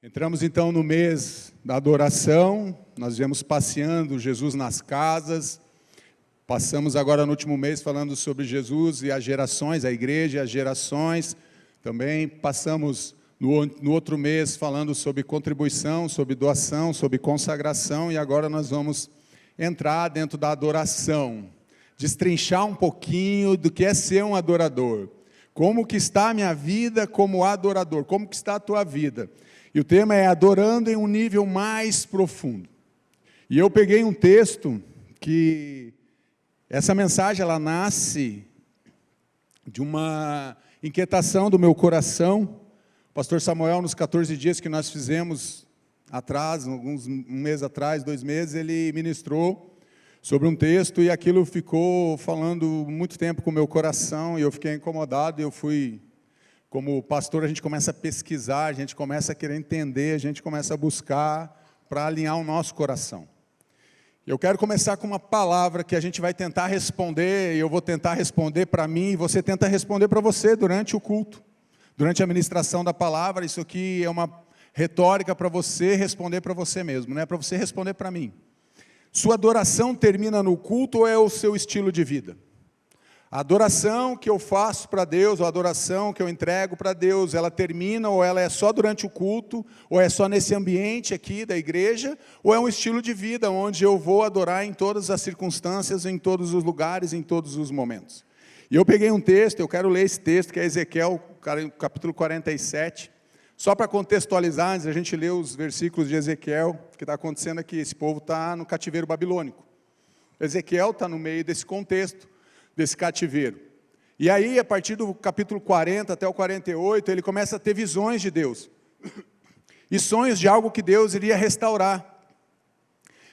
Entramos então no mês da adoração, nós viemos passeando Jesus nas casas, passamos agora no último mês falando sobre Jesus e as gerações, a igreja e as gerações, também passamos no outro mês falando sobre contribuição, sobre doação, sobre consagração, e agora nós vamos entrar dentro da adoração, destrinchar um pouquinho do que é ser um adorador, como que está a minha vida como adorador, como que está a tua vida. E o tema é adorando em um nível mais profundo. E eu peguei um texto que, essa mensagem ela nasce de uma inquietação do meu coração. O pastor Samuel, nos 14 dias que nós fizemos atrás, um mês atrás, 2 meses, ele ministrou sobre um texto e aquilo ficou falando muito tempo com o meu coração e eu fiquei incomodado e eu fui... Como pastor, a gente começa a pesquisar, a gente começa a querer entender, a gente começa a buscar para alinhar o nosso coração. Eu quero começar com uma palavra que a gente vai tentar responder, e eu vou tentar responder para mim, e você tenta responder para você durante o culto, durante a ministração da palavra. Isso aqui é uma retórica para você responder para você mesmo, não é para você responder para mim. Sua adoração termina no culto ou é o seu estilo de vida? A adoração que eu faço para Deus, ou a adoração que eu entrego para Deus, ela termina ou ela é só durante o culto, ou é só nesse ambiente aqui da igreja, ou é um estilo de vida onde eu vou adorar em todas as circunstâncias, em todos os lugares, em todos os momentos. E eu peguei um texto, eu quero ler esse texto, que é Ezequiel, capítulo 47, só para contextualizar, antes a gente ler os versículos de Ezequiel, o que está acontecendo aqui, esse povo está no cativeiro babilônico. Ezequiel está no meio desse contexto, desse cativeiro. E aí, a partir do capítulo 40 até o 48, ele começa a ter visões de Deus. E sonhos de algo que Deus iria restaurar.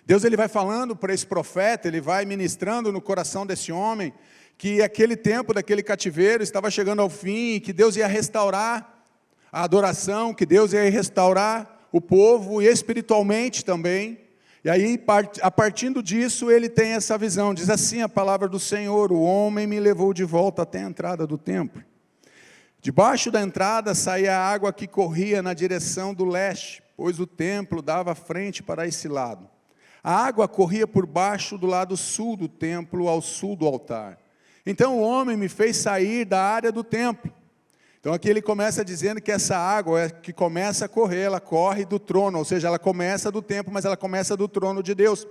Deus ele vai falando para esse profeta, ele vai ministrando no coração desse homem, que aquele tempo daquele cativeiro estava chegando ao fim, que Deus ia restaurar a adoração, que Deus ia restaurar o povo, e espiritualmente também. E aí, a partir disso, ele tem essa visão, diz assim a palavra do Senhor: o homem me levou de volta até a entrada do templo. Debaixo da entrada saía a água que corria na direção do leste, pois o templo dava frente para esse lado. A água corria por baixo do lado sul do templo, ao sul do altar. Então o homem me fez sair da área do templo. Então aqui ele começa dizendo que essa água que começa a correr, ela corre do trono, ou seja, ela começa do templo, mas ela começa do trono de Deus.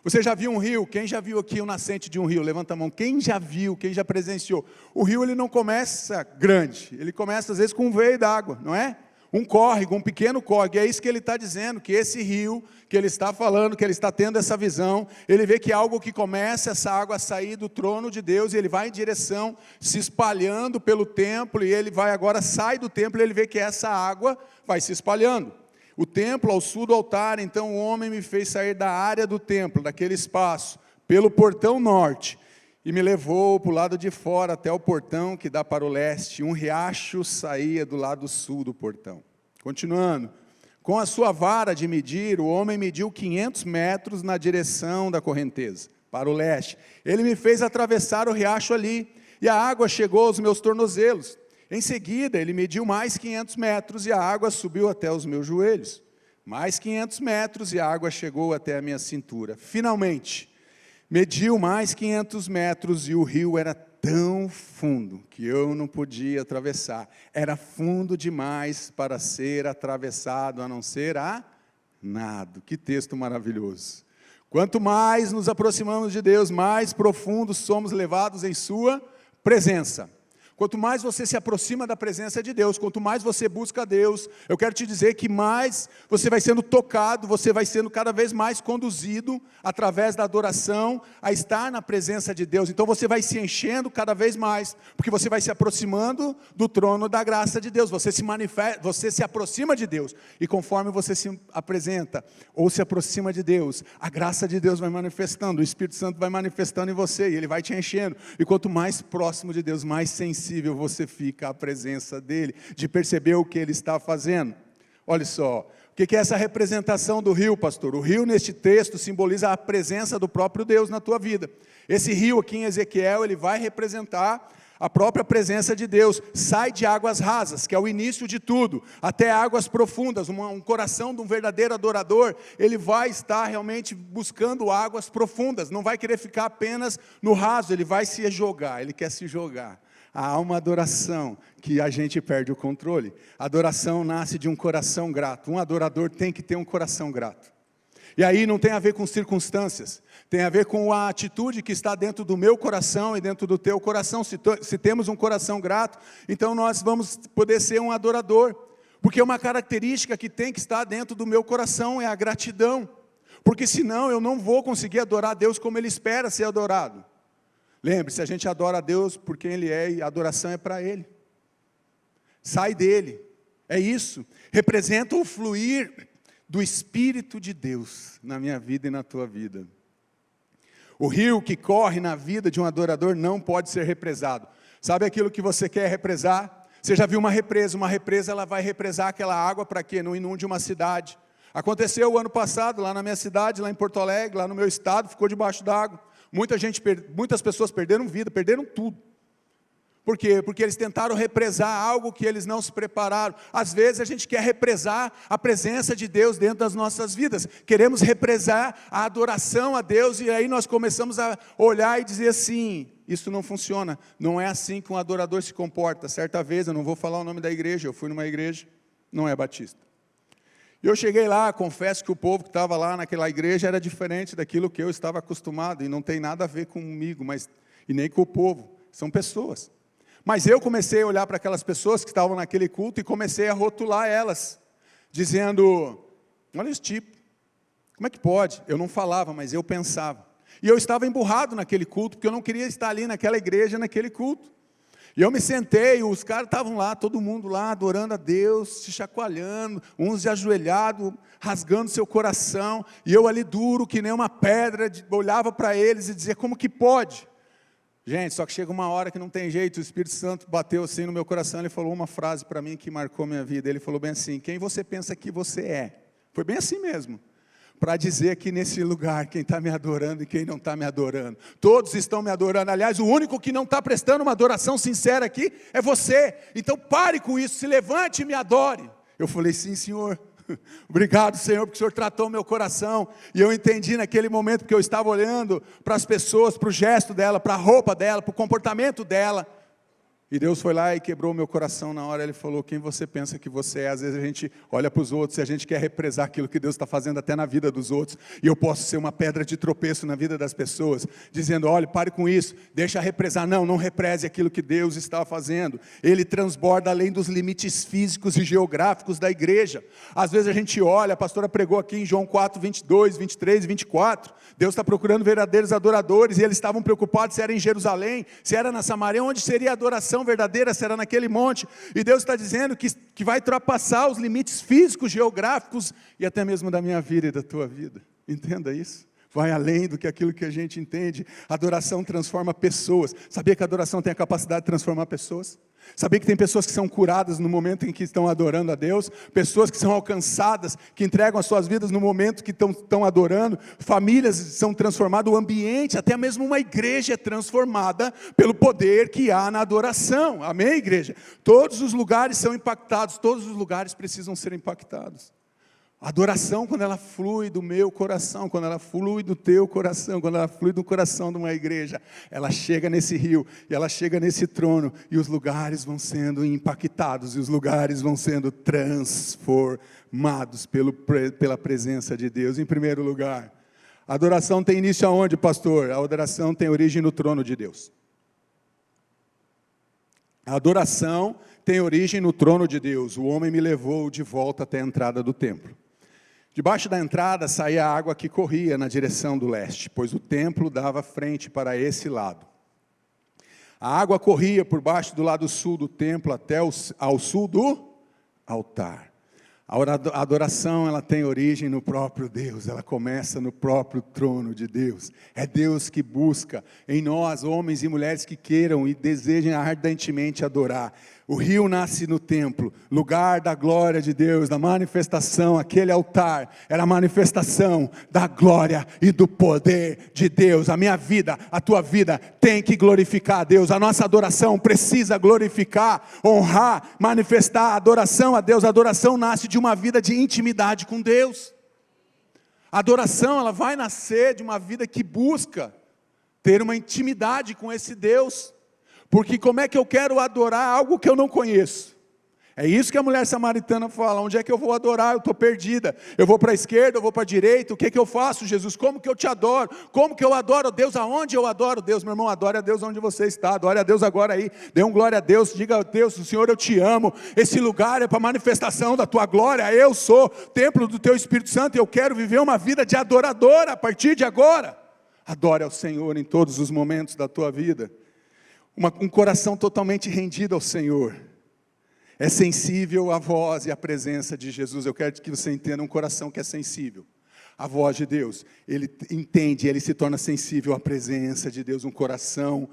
Você já viu um rio? Quem já viu aqui o nascente de um rio? Levanta a mão. Quem já viu, quem já presenciou? O rio ele não começa grande, ele começa às vezes com um veio d'água, não é? Um córrego, um pequeno córrego, é isso que ele está dizendo, que esse rio, que ele está falando, que ele está tendo essa visão, ele vê que é algo que começa essa água a sair do trono de Deus, e ele vai em direção, se espalhando pelo templo, e ele vai agora, sai do templo, e ele vê que essa água vai se espalhando. O templo ao sul do altar, então o homem me fez sair da área do templo, daquele espaço, pelo portão norte, e me levou para o lado de fora, até o portão que dá para o leste. Um riacho saía do lado sul do portão. Continuando. Com a sua vara de medir, o homem mediu 500 metros na direção da correnteza, para o leste. Ele me fez atravessar o riacho ali, e a água chegou aos meus tornozelos. Em seguida, ele mediu mais 500 metros, e a água subiu até os meus joelhos. Mais 500 metros, e a água chegou até a minha cintura. Finalmente, mediu mais 500 metros e o rio era tão fundo que eu não podia atravessar. Era fundo demais para ser atravessado, a não ser a nado. Que texto maravilhoso. Quanto mais nos aproximamos de Deus, mais profundos somos levados em sua presença. Quanto mais você se aproxima da presença de Deus, quanto mais você busca Deus, eu quero te dizer que mais você vai sendo tocado, você vai sendo cada vez mais conduzido, através da adoração, a estar na presença de Deus. Então você vai se enchendo cada vez mais, porque você vai se aproximando do trono da graça de Deus, você se aproxima de Deus, e conforme você se apresenta, ou se aproxima de Deus, a graça de Deus vai manifestando, o Espírito Santo vai manifestando em você, e ele vai te enchendo, e quanto mais próximo de Deus, mais sensível você fica à presença dele, de perceber o que ele está fazendo. Olha só, o que é essa representação do rio, pastor? O rio neste texto simboliza a presença do próprio Deus na tua vida. Esse rio aqui em Ezequiel, ele vai representar a própria presença de Deus. Sai de águas rasas, que é o início de tudo, até águas profundas. Um coração de um verdadeiro adorador, ele vai estar realmente buscando águas profundas, não vai querer ficar apenas no raso, ele vai se jogar, ele quer se jogar. Há uma adoração que a gente perde o controle. A adoração nasce de um coração grato. Um adorador tem que ter um coração grato. E aí não tem a ver com circunstâncias, tem a ver com a atitude que está dentro do meu coração e dentro do teu coração. Se temos um coração grato, então nós vamos poder ser um adorador. Porque uma característica que tem que estar dentro do meu coração é a gratidão. Porque senão eu não vou conseguir adorar a Deus como Ele espera ser adorado. Lembre-se, a gente adora a Deus por quem Ele é e a adoração é para Ele. Sai dele, é isso. Representa o fluir do Espírito de Deus na minha vida e na tua vida. O rio que corre na vida de um adorador não pode ser represado. Sabe aquilo que você quer represar? Você já viu uma represa ela vai represar aquela água para que não inunde uma cidade. Aconteceu o ano passado, lá na minha cidade, lá em Porto Alegre, lá no meu estado, ficou debaixo d'água. Muitas pessoas perderam vida, perderam tudo. Por quê? Porque eles tentaram represar algo que eles não se prepararam. Às vezes a gente quer represar a presença de Deus dentro das nossas vidas. Queremos represar a adoração a Deus e aí nós começamos a olhar e dizer assim, isso não funciona. Não é assim que um adorador se comporta. Certa vez, eu não vou falar o nome da igreja, eu fui numa igreja, não é batista. E eu cheguei lá, confesso que o povo que estava lá naquela igreja era diferente daquilo que eu estava acostumado, e não tem nada a ver comigo, e nem com o povo, são pessoas. Mas eu comecei a olhar para aquelas pessoas que estavam naquele culto e comecei a rotular elas, dizendo, olha esse tipo, como é que pode? Eu não falava, mas eu pensava. E eu estava emburrado naquele culto, porque eu não queria estar ali naquela igreja, naquele culto. E eu me sentei, os caras estavam lá, todo mundo lá, adorando a Deus, se chacoalhando, uns de ajoelhado, rasgando seu coração, e eu ali duro, que nem uma pedra, olhava para eles e dizia, como que pode? Gente, só que chega uma hora que não tem jeito, o Espírito Santo bateu assim no meu coração, ele falou uma frase para mim que marcou minha vida, ele falou bem assim, quem você pensa que você é? Foi bem assim mesmo. Para dizer que nesse lugar, quem está me adorando e quem não está me adorando. Todos estão me adorando. Aliás, o único que não está prestando uma adoração sincera aqui é você. Então pare com isso, se levante e me adore. Eu falei, sim, Senhor. Obrigado, Senhor, porque o Senhor tratou meu coração. E eu entendi naquele momento que eu estava olhando para as pessoas, para o gesto dela, para a roupa dela, para o comportamento dela. E Deus foi lá e quebrou o meu coração na hora, Ele falou, quem você pensa que você é? Às vezes a gente olha para os outros e a gente quer represar aquilo que Deus está fazendo até na vida dos outros. E eu posso ser uma pedra de tropeço na vida das pessoas, dizendo, olha, pare com isso, deixa represar. Não, não represe aquilo que Deus está fazendo. Ele transborda além dos limites físicos e geográficos da igreja. Às vezes a gente olha, a pastora pregou aqui em João 4, 22, 23 e 24. Deus está procurando verdadeiros adoradores e eles estavam preocupados se era em Jerusalém, se era na Samaria, onde seria a adoração verdadeira, será naquele monte, e Deus está dizendo que vai ultrapassar os limites físicos, geográficos, e até mesmo da minha vida e da tua vida, entenda isso, vai além do que aquilo que a gente entende. A adoração transforma pessoas. Sabia que a adoração tem a capacidade de transformar pessoas? Sabia que tem pessoas que são curadas no momento em que estão adorando a Deus? Pessoas que são alcançadas, que entregam as suas vidas no momento que estão adorando? Famílias são transformadas, o ambiente, até mesmo uma igreja é transformada pelo poder que há na adoração. Amém, igreja? Todos os lugares são impactados, todos os lugares precisam ser impactados. A adoração, quando ela flui do meu coração, quando ela flui do teu coração, quando ela flui do coração de uma igreja, ela chega nesse rio, e ela chega nesse trono, e os lugares vão sendo impactados, e os lugares vão sendo transformados pela presença de Deus. Em primeiro lugar, a adoração tem início aonde, pastor? A adoração tem origem no trono de Deus. A adoração tem origem no trono de Deus. O homem me levou de volta até a entrada do templo. Debaixo da entrada saía a água que corria na direção do leste, pois o templo dava frente para esse lado. A água corria por baixo do lado sul do templo até ao sul do altar. A adoração, ela tem origem no próprio Deus, ela começa no próprio trono de Deus. É Deus que busca em nós, homens e mulheres que queiram e desejem ardentemente adorar. O rio nasce no templo, lugar da glória de Deus, da manifestação. Aquele altar era a manifestação da glória e do poder de Deus. A minha vida, a tua vida tem que glorificar a Deus. A nossa adoração precisa glorificar, honrar, manifestar a adoração a Deus. A adoração nasce de uma vida de intimidade com Deus. A adoração, ela vai nascer de uma vida que busca ter uma intimidade com esse Deus. Porque como é que eu quero adorar algo que eu não conheço? É isso que a mulher samaritana fala: onde é que eu vou adorar? Eu estou perdida, eu vou para a esquerda, eu vou para a direita, o que eu faço, Jesus? Como que eu te adoro? Como que eu adoro Deus? Aonde eu adoro Deus? Meu irmão, adore a Deus onde você está, adore a Deus agora aí, dê um glória a Deus, diga a Deus: Senhor, eu te amo, esse lugar é para manifestação da tua glória, eu sou templo do teu Espírito Santo, e eu quero viver uma vida de adorador a partir de agora. Adore ao Senhor em todos os momentos da tua vida. Um coração totalmente rendido ao Senhor, é sensível à voz e à presença de Jesus. Eu quero que você entenda, um coração que é sensível à voz de Deus, ele entende, ele se torna sensível à presença de Deus. Um coração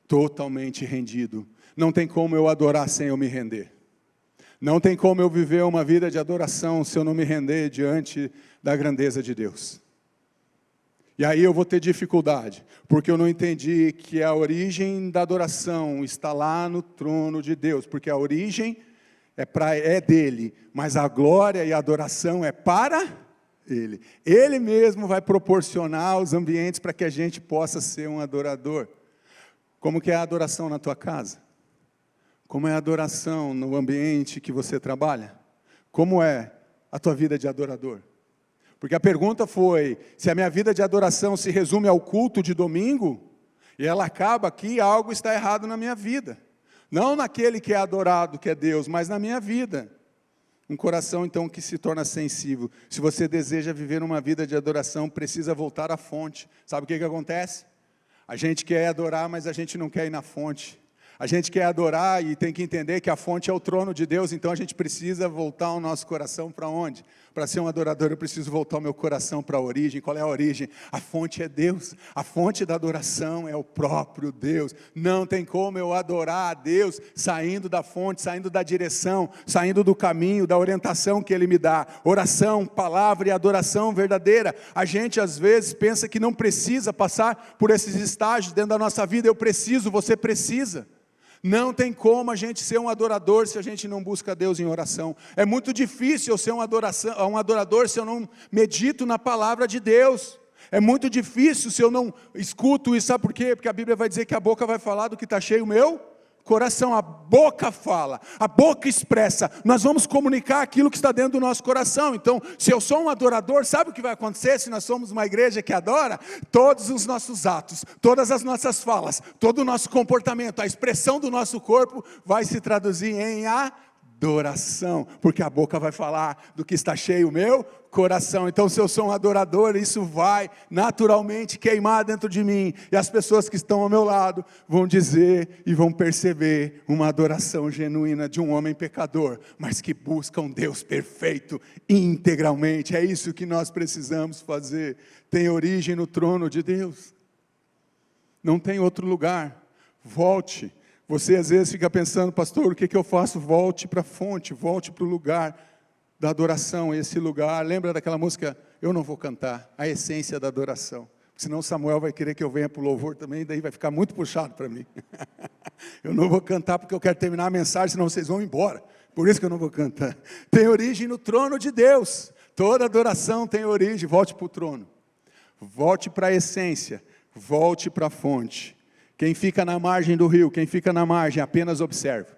totalmente rendido. Não tem como eu adorar sem eu me render. Não tem como eu viver uma vida de adoração se eu não me render diante da grandeza de Deus. E aí eu vou ter dificuldade, porque eu não entendi que a origem da adoração está lá no trono de Deus, porque a origem é dele, mas a glória e a adoração é para ele. Ele mesmo vai proporcionar os ambientes para que a gente possa ser um adorador. Como que é a adoração na tua casa? Como é a adoração no ambiente que você trabalha? Como é a tua vida de adorador? Porque a pergunta foi, se a minha vida de adoração se resume ao culto de domingo, e ela acaba aqui, algo está errado na minha vida. Não naquele que é adorado, que é Deus, mas na minha vida. Um coração, então, que se torna sensível. Se você deseja viver uma vida de adoração, precisa voltar à fonte. Sabe o que acontece? A gente quer adorar, mas a gente não quer ir na fonte. A gente quer adorar e tem que entender que a fonte é o trono de Deus, então a gente precisa voltar o nosso coração para onde? Para ser um adorador, eu preciso voltar o meu coração para a origem. Qual é a origem? A fonte é Deus, a fonte da adoração é o próprio Deus. Não tem como eu adorar a Deus saindo da fonte, saindo da direção, saindo do caminho, da orientação que Ele me dá. Oração, palavra e adoração verdadeira. A gente às vezes pensa que não precisa passar por esses estágios dentro da nossa vida. Eu preciso, você precisa. Não tem como a gente ser um adorador se a gente não busca Deus em oração. É muito difícil eu ser um adorador se eu não medito na palavra de Deus. É muito difícil se eu não escuto isso. Sabe por quê? Porque a Bíblia vai dizer que a boca vai falar do que está cheio o meu coração. A boca fala, a boca expressa. Nós vamos comunicar aquilo que está dentro do nosso coração. Então, se eu sou um adorador, sabe o que vai acontecer se nós somos uma igreja que adora? Todos os nossos atos, todas as nossas falas, todo o nosso comportamento, a expressão do nosso corpo vai se traduzir em adoração, porque a boca vai falar do que está cheio o meu coração. Então, se eu sou um adorador, isso vai naturalmente queimar dentro de mim, e as pessoas que estão ao meu lado vão dizer e vão perceber uma adoração genuína de um homem pecador, mas que busca um Deus perfeito integralmente. É isso que nós precisamos fazer. Tem origem no trono de Deus, não tem outro lugar. Volte. Você às vezes fica pensando: pastor, o que eu faço? Volte para a fonte, volte para o lugar da adoração, esse lugar. Lembra daquela música? Eu não vou cantar, a essência da adoração. Senão Samuel vai querer que eu venha para o louvor também, daí vai ficar muito puxado para mim. Eu não vou cantar porque eu quero terminar a mensagem, senão vocês vão embora. Por isso que eu não vou cantar. Tem origem no trono de Deus. Toda adoração tem origem. Volte para o trono. Volte para a essência. Volte para a fonte. Quem fica na margem do rio, quem fica na margem, apenas observa.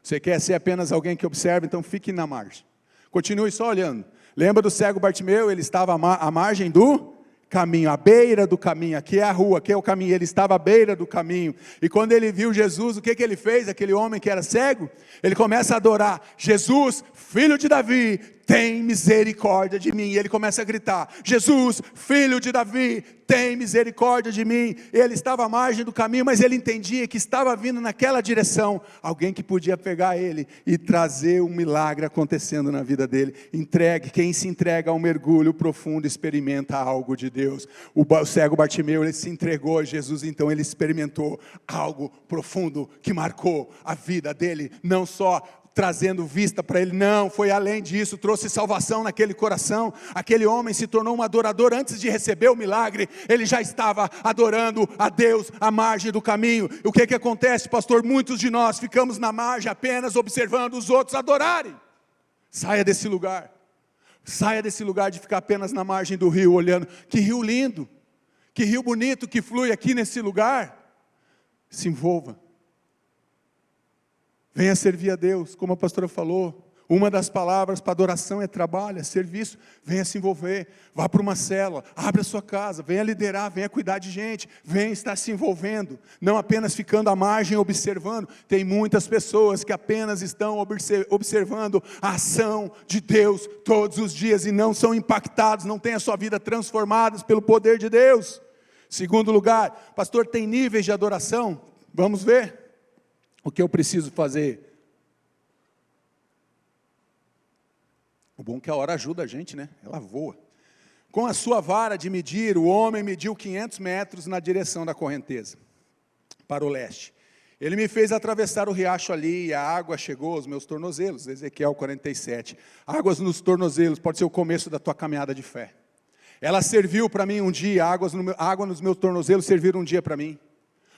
Você quer ser apenas alguém que observa, então fique na margem. Continue só olhando. Lembra do cego Bartimeu? Ele estava à margem do caminho, à beira do caminho. Aqui é a rua, aqui é o caminho. Ele estava à beira do caminho. E quando ele viu Jesus, o que ele fez? Aquele homem que era cego, ele começa a adorar: Jesus, filho de Davi, tem misericórdia de mim. E ele começa a gritar: Jesus, filho de Davi, tem misericórdia de mim. Ele estava à margem do caminho, mas ele entendia que estava vindo naquela direção alguém que podia pegar ele e trazer um milagre acontecendo na vida dele. Quem se entrega a um mergulho profundo experimenta algo de Deus. O cego Bartimeu, ele se entregou a Jesus, então ele experimentou algo profundo que marcou a vida dele, não só trazendo vista para ele, não, foi além disso, trouxe salvação naquele coração. Aquele homem se tornou um adorador antes de receber o milagre. Ele já estava adorando a Deus à margem do caminho. O que acontece, pastor? Muitos de nós ficamos na margem apenas observando os outros adorarem. Saia desse lugar de ficar apenas na margem do rio, olhando, que rio lindo, que rio bonito que flui aqui nesse lugar. Se envolva. Venha servir a Deus, como a pastora falou. Uma das palavras para adoração é trabalho, é serviço. Venha se envolver, vá para uma célula, abra a sua casa, venha liderar, venha cuidar de gente, venha estar se envolvendo, não apenas ficando à margem observando. Tem muitas pessoas que apenas estão observando a ação de Deus todos os dias e não são impactados, não têm a sua vida transformada pelo poder de Deus. Segundo lugar, pastor, tem níveis de adoração? Vamos ver. O que eu preciso fazer? O bom é que a hora ajuda a gente, né? Ela voa. Com a sua vara de medir, o homem mediu 500 metros na direção da correnteza, para o leste. Ele me fez atravessar o riacho ali, e a água chegou aos meus tornozelos. Ezequiel 47. Águas nos tornozelos, pode ser o começo da tua caminhada de fé. Ela serviu para mim um dia, água nos meus tornozelos serviram um dia para mim.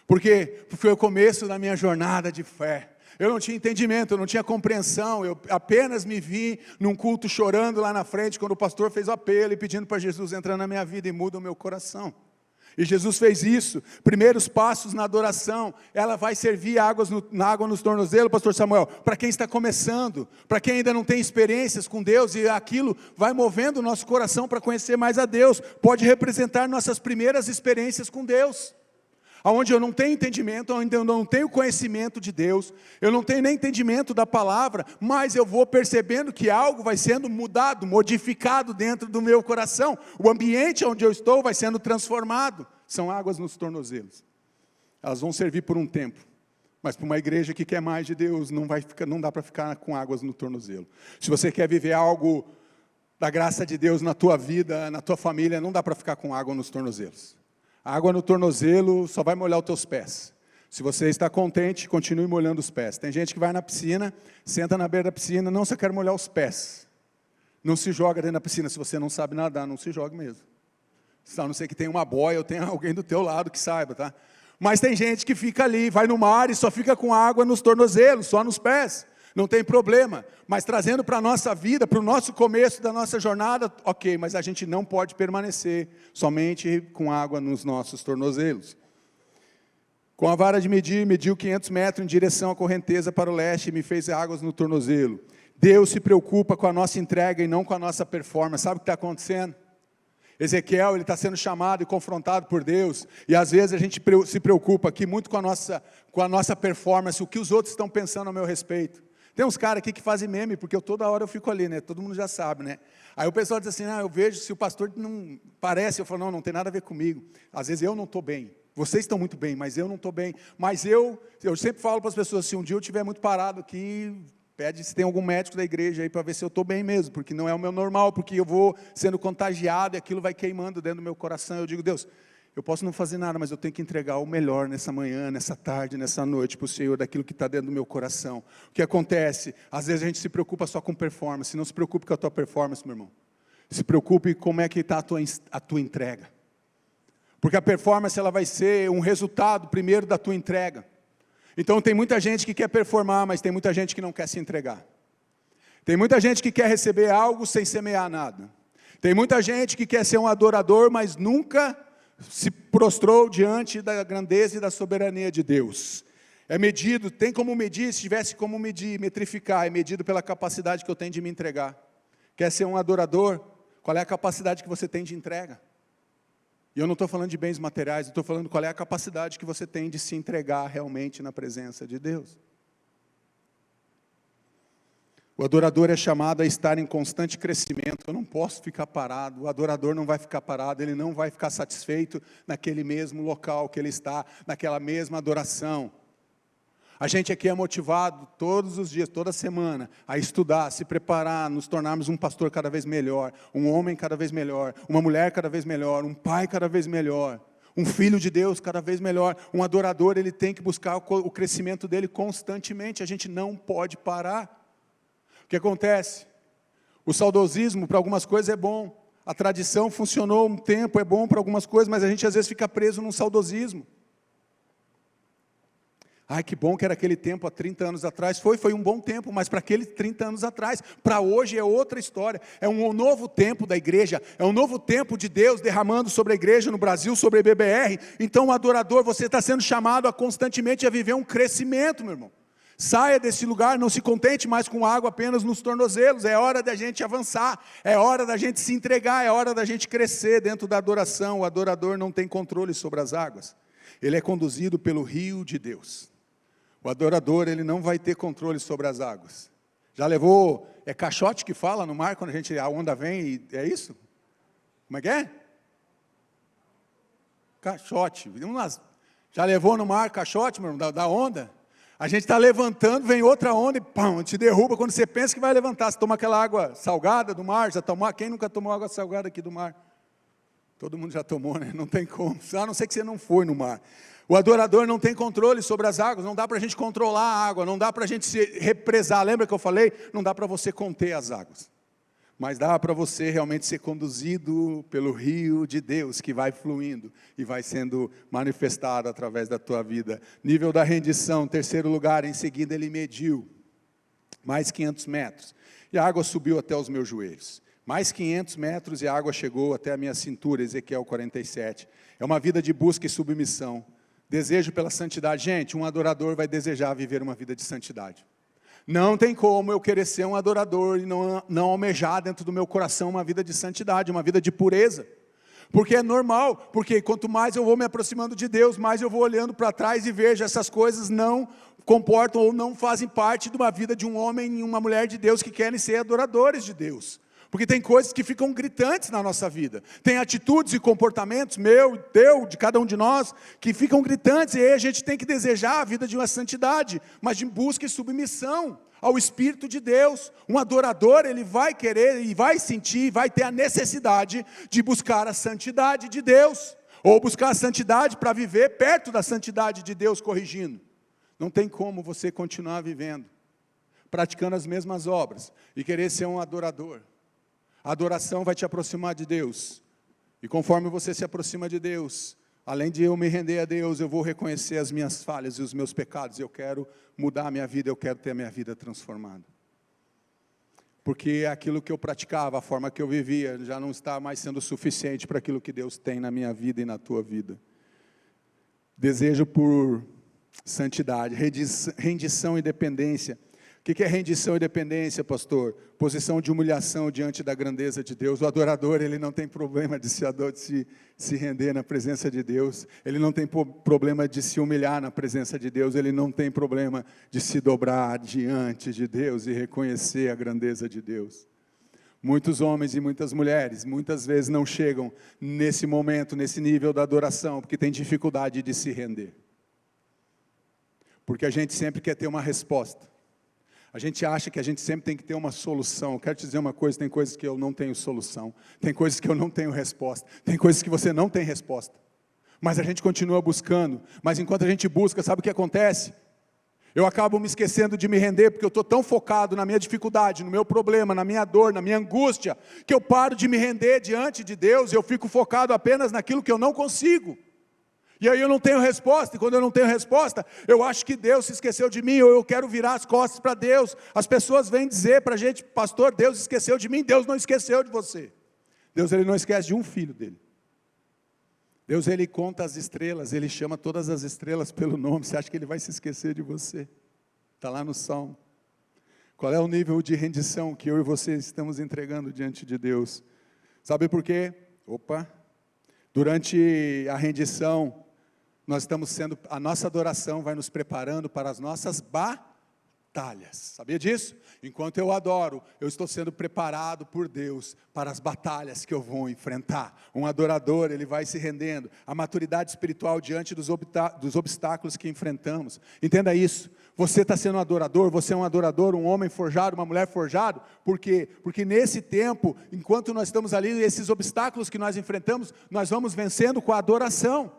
Porque foi o começo da minha jornada de fé. Eu não tinha entendimento, eu não tinha compreensão, eu apenas me vi num culto chorando lá na frente, quando o pastor fez o apelo e pedindo para Jesus entrar na minha vida e muda o meu coração. E Jesus fez isso, primeiros passos na adoração, ela vai servir na água nos tornozelos, pastor Samuel, para quem está começando, para quem ainda não tem experiências com Deus, e aquilo vai movendo o nosso coração para conhecer mais a Deus, pode representar nossas primeiras experiências com Deus. Onde eu não tenho entendimento, onde eu não tenho conhecimento de Deus, eu não tenho nem entendimento da palavra, mas eu vou percebendo que algo vai sendo mudado, modificado dentro do meu coração, o ambiente onde eu estou vai sendo transformado. São águas nos tornozelos, elas vão servir por um tempo, mas para uma igreja que quer mais de Deus, não dá para ficar com águas no tornozelo. Se você quer viver algo da graça de Deus na tua vida, na tua família, não dá para ficar com água nos tornozelos. A água no tornozelo só vai molhar os teus pés. Se você está contente, continue molhando os pés. Tem gente que vai na piscina, senta na beira da piscina, não, só quer molhar os pés. Não se joga dentro da piscina, se você não sabe nadar, não se joga mesmo. A não ser que tenha uma boia ou tenha alguém do teu lado que saiba, tá? Mas tem gente que fica ali, vai no mar e só fica com água nos tornozelos, só nos pés. Não tem problema, mas trazendo para a nossa vida, para o nosso começo da nossa jornada, ok, mas a gente não pode permanecer somente com água nos nossos tornozelos. Com a vara de medir, mediu 500 metros em direção à correnteza para o leste e me fez águas no tornozelo. Deus se preocupa com a nossa entrega e não com a nossa performance. Sabe o que está acontecendo? Ezequiel, ele está sendo chamado e confrontado por Deus, e às vezes a gente se preocupa aqui muito com a nossa performance, o que os outros estão pensando a meu respeito. Tem uns caras aqui que fazem meme, porque toda hora eu fico ali, né? Todo mundo já sabe, né? Aí o pessoal diz assim, eu vejo se o pastor não parece, eu falo, não tem nada a ver comigo. Às vezes eu não estou bem, vocês estão muito bem, mas eu não estou bem. Mas eu sempre falo para as pessoas, se um dia eu estiver muito parado aqui, pede se tem algum médico da igreja aí para ver se eu estou bem mesmo, porque não é o meu normal, porque eu vou sendo contagiado e aquilo vai queimando dentro do meu coração. Eu digo, Deus, eu posso não fazer nada, mas eu tenho que entregar o melhor nessa manhã, nessa tarde, nessa noite para o Senhor, daquilo que está dentro do meu coração. O que acontece? Às vezes a gente se preocupa só com performance. Não se preocupe com a tua performance, meu irmão. Se preocupe como é que está a tua entrega. Porque a performance ela vai ser um resultado primeiro da tua entrega. Então tem muita gente que quer performar, mas tem muita gente que não quer se entregar. Tem muita gente que quer receber algo sem semear nada. Tem muita gente que quer ser um adorador, mas nunca se prostrou diante da grandeza e da soberania de Deus. É medido, tem como medir, se tivesse como medir, metrificar, é medido pela capacidade que eu tenho de me entregar. Quer ser um adorador? Qual é a capacidade que você tem de entrega? E eu não estou falando de bens materiais, eu estou falando qual é a capacidade que você tem de se entregar realmente na presença de Deus. O adorador é chamado a estar em constante crescimento. Eu não posso ficar parado. O adorador não vai ficar parado. Ele não vai ficar satisfeito naquele mesmo local que ele está, naquela mesma adoração. A gente aqui é motivado todos os dias, toda semana, a estudar, se preparar, nos tornarmos um pastor cada vez melhor, um homem cada vez melhor, uma mulher cada vez melhor, um pai cada vez melhor, um filho de Deus cada vez melhor. Um adorador, ele tem que buscar o crescimento dele constantemente. A gente não pode parar. O que acontece? O saudosismo para algumas coisas é bom, a tradição funcionou um tempo, é bom para algumas coisas, mas a gente às vezes fica preso num saudosismo. Ai, que bom que era aquele tempo há 30 anos atrás, foi um bom tempo, mas para aqueles 30 anos atrás, para hoje é outra história, é um novo tempo da igreja, é um novo tempo de Deus derramando sobre a igreja no Brasil, sobre a BBR. Então, adorador, você está sendo chamado a constantemente a viver um crescimento, meu irmão. Saia desse lugar, não se contente mais com água apenas nos tornozelos. É hora da gente avançar, é hora da gente se entregar, é hora da gente crescer dentro da adoração. O adorador não tem controle sobre as águas, ele é conduzido pelo rio de Deus. O adorador, ele não vai ter controle sobre as águas. Já levou, é caixote que fala no mar, quando a onda vem, e é isso? Como é que é? Caixote. Já levou no mar caixote, meu irmão, da onda? A gente está levantando, vem outra onda e pão, te derruba quando você pensa que vai levantar. Você toma aquela água salgada do mar, já tomou? Quem nunca tomou água salgada aqui do mar? Todo mundo já tomou, né? Não tem como, a não ser que você não foi no mar. O adorador não tem controle sobre as águas, não dá para a gente controlar a água, não dá para a gente se represar. Lembra que eu falei? Não dá para você conter as águas, mas dá para você realmente ser conduzido pelo rio de Deus, que vai fluindo e vai sendo manifestado através da tua vida. Nível da rendição, terceiro lugar, em seguida ele mediu, mais 500 metros, e a água subiu até os meus joelhos. Mais 500 metros e a água chegou até a minha cintura, Ezequiel 47. É uma vida de busca e submissão. Desejo pela santidade. Gente, um adorador vai desejar viver uma vida de santidade. Não tem como eu querer ser um adorador e não almejar dentro do meu coração uma vida de santidade, uma vida de pureza. Porque é normal, porque quanto mais eu vou me aproximando de Deus, mais eu vou olhando para trás e vejo essas coisas não comportam ou não fazem parte de uma vida de um homem e uma mulher de Deus que querem ser adoradores de Deus. Porque tem coisas que ficam gritantes na nossa vida. Tem atitudes e comportamentos, meu, teu, de cada um de nós, que ficam gritantes. E aí a gente tem que desejar a vida de uma santidade, mas de busca e submissão ao Espírito de Deus. Um adorador, ele vai querer e vai sentir, vai ter a necessidade de buscar a santidade de Deus. Ou buscar a santidade para viver perto da santidade de Deus, corrigindo. Não tem como você continuar vivendo, praticando as mesmas obras e querer ser um adorador. A adoração vai te aproximar de Deus, e conforme você se aproxima de Deus, além de eu me render a Deus, eu vou reconhecer as minhas falhas e os meus pecados, eu quero mudar a minha vida, eu quero ter a minha vida transformada. Porque aquilo que eu praticava, a forma que eu vivia, já não está mais sendo suficiente para aquilo que Deus tem na minha vida e na tua vida. Desejo por santidade, rendição e dependência. O que é rendição e dependência, pastor? Posição de humilhação diante da grandeza de Deus. O adorador, ele não tem problema de se render na presença de Deus. Ele não tem problema de se humilhar na presença de Deus. Ele não tem problema de se dobrar diante de Deus e reconhecer a grandeza de Deus. Muitos homens e muitas mulheres, muitas vezes não chegam nesse momento, nesse nível da adoração, porque tem dificuldade de se render. Porque a gente sempre quer ter uma resposta. A gente acha que a gente sempre tem que ter uma solução. Eu quero te dizer uma coisa, tem coisas que eu não tenho solução. Tem coisas que eu não tenho resposta. Tem coisas que você não tem resposta. Mas a gente continua buscando. Mas enquanto a gente busca, sabe o que acontece? Eu acabo me esquecendo de me render, porque eu estou tão focado na minha dificuldade, no meu problema, na minha dor, na minha angústia, que eu paro de me render diante de Deus, e eu fico focado apenas naquilo que eu não consigo. E aí eu não tenho resposta, e quando eu não tenho resposta, eu acho que Deus se esqueceu de mim, ou eu quero virar as costas para Deus. As pessoas vêm dizer para a gente, pastor, Deus esqueceu de mim. Deus não esqueceu de você. Deus, ele não esquece de um filho dele. Deus, ele conta as estrelas, ele chama todas as estrelas pelo nome. Você acha que ele vai se esquecer de você? Está lá no Salmo. Qual é o nível de rendição que eu e você estamos entregando diante de Deus? Sabe por quê? Durante a rendição, nós estamos a nossa adoração vai nos preparando para as nossas batalhas. Sabia disso? Enquanto eu adoro, eu estou sendo preparado por Deus para as batalhas que eu vou enfrentar. Um adorador, ele vai se rendendo. A maturidade espiritual diante dos obstáculos que enfrentamos. Entenda isso. Você está sendo um adorador, você é um adorador, um homem forjado, uma mulher forjado. Por quê? Porque nesse tempo, enquanto nós estamos ali, esses obstáculos que nós enfrentamos, nós vamos vencendo com a adoração.